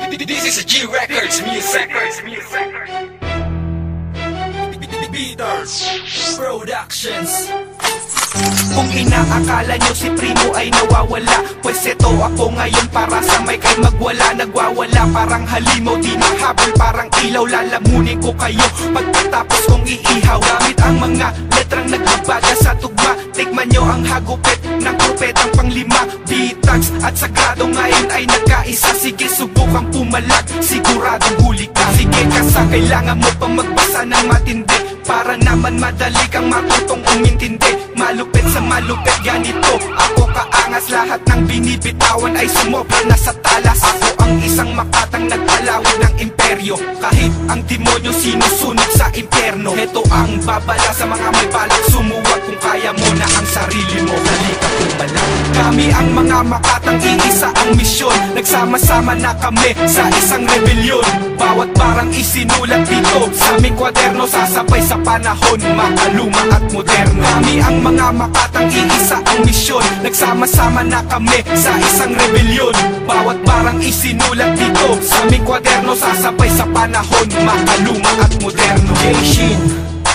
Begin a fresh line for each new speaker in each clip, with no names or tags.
This is a G Records music. Beaters Productions.
Kung inaakala nyo si Primo ay nawawala, pues eto ako ngayon para sa may kay magwala. Nagwawala parang halimaw, di mahabol parang ilaw. Lalamunin ko kayo pagkatapos kong iihaw. Gamit ang mga letrang nagbabaga sa tugma. Tikman nyo ang hagupit ng propetang panglima. Bitags at sagrado ngayon ay nagkaisa. Sige subukang pumalag, siguradong huli ka. Sige kasa, kailangan mo pang magbasa ng matindi para naman madali kang matutong umintindi. Malupit sa malupit, ganito ako kaangas. Lahat ng binibitawan ay sumobra na sa talas. Ako ang isang makatang nagpalawig ng imperyo. Kahit ang demonyo sinusunog sa impyerno. Ito ang babala sa mga may balak sumuwag. Kung kaya mo na ang sarili mo, halika pumalag. Kami ang mga makatang iisa ang misyon. Nagsama-sama na kami sa isang rebelyon. Bawat parang isinulat dito sa aming kwaderno, sasabay sa panahon, makaluma at moderno. Kami ang mga makatang iisa ang misyon. Nagsama-sama na kami sa isang rebelyon. Bawat parang isinulat dito sa aming kwaderno, sasabay sa panahon, makaluma at moderno.
J-Shin,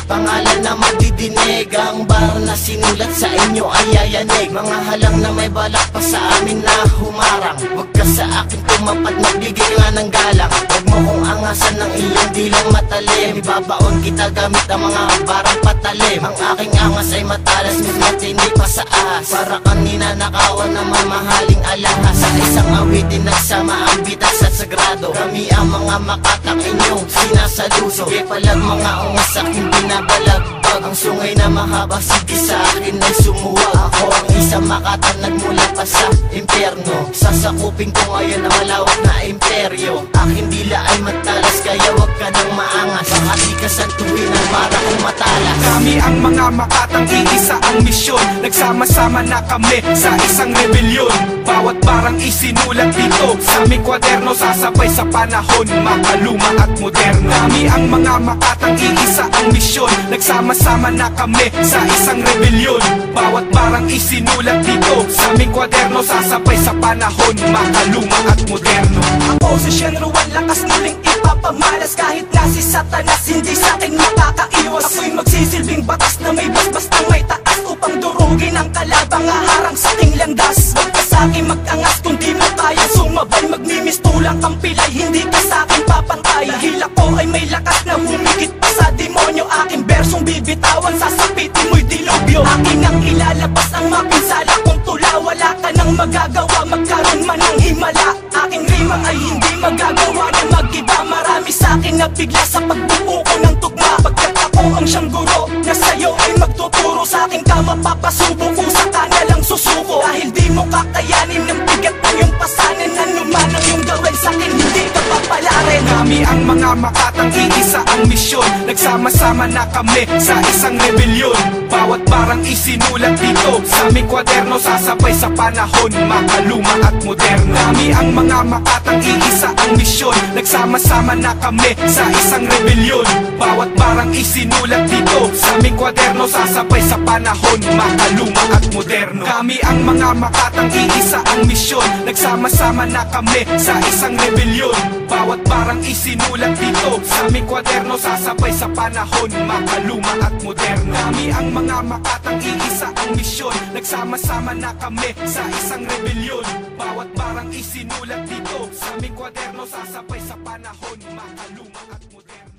pangalan na madidinig. Ang bar na sinulat sa inyo ay yayanig. Mga halang na may balak pa sa amin na humarang. Huwag ka sa akin tumapad, magbigay nga ng galang. Huwag mo kong angasan ng iyong dilang matalim. Ibabaon kita gamit ang mga barang patalim. Ang aking angas ay matalas, mas matindi pa sa ahas. Para kanina nakawan ng mamahaling alahas. Sa isang awitin nagsama ang bitas at sagrado. Kami ang mga makatang inyong sinasaluso. Sige palag mga ungas aking binabalagbag. Ang sungay na mahaba, sige sa akin ay sumuwag. Ako ang isang makatang nagmula pa sa impyerno. Sasakupin ko ngayon ang malawak na imperyo. Aking dila ay matalas, kaya wag ka nang maangas. Baka di ka santuin ang para kong matalas.
Kami ang mga makatang iisa ang misyon. Nagsama-sama na kami sa isang rebelyon. Bawat parang isinulat dito sa aming kwaderno, sasabay sa panahon, makaluma at moderno. Kami ang mga makatang iisa ang misyon. Nagsama-sama na kami sa isang rebelyon. Bawat parang isinulat dito sa aming kwaderno, sasabay sa panahon, makaluma at moderno. Ako si Shenruan, lakas muling ipapamalas. Kahit na si Satanas, hindi sa akin makakaiwas. Ako'y magsisilbing batas na may bastang may taas, upang durugin ang kalabang haharang sa aking landas. Huwag ka sa akin mag-angas kung di mo kaya sumabay. Magmimistulang kang pilay, hindi ka sa akin papantay. Dahil ako ay may lakas na humigit pa sa demonyo. Aking bersong bibitawan, sasapitin mo'y dilubyo. Akin ang ilalabas ang mapinsala kung tula. Wala ka nang magagawa, magkaroon man ng himala. Aking rima ay hindi magagawa na mag-iba. Marami sa akin na bigla sa pagbuo ko ng tugma. Pagkat ako ang siyang guro na sa'yo ay magtuturo. Sa aking kama papasubo kung sa kanalang susuko. Dahil di mo kakayanin ng bigat na yung pasanin. Ano man ang iyong gawin sa akin, hindi ka papalarin. Kami ang mga makatang iisa ang misyon. Nagsama-sama na kami sa isang rebelyon. Bawat parang isinulat dito sa aming kwaderno, sasabay sa panahon, makaluma at moderno. Kami ang mga makatang iisa ang misyon. Nagsama-sama na kami sa isang rebelyon. Bawat parang isinulat dito sa aming kwaderno, sasabay sa panahon, makaluma at moderno. Kami ang mga makatang iisa ang misyon. Nagsama-sama na kami sa isang rebelyon. Bawat parang isinulat dito sa aming kwaderno, sasabay sa panahon, makaluma at moderno. Kami ang mga makatang iisa ang misyon. Nagsama-sama na kami sa isang rebelyon. Bawat parang isinulat dito sa aming kwaderno, sasabay sa panahon, makaluma at moderno.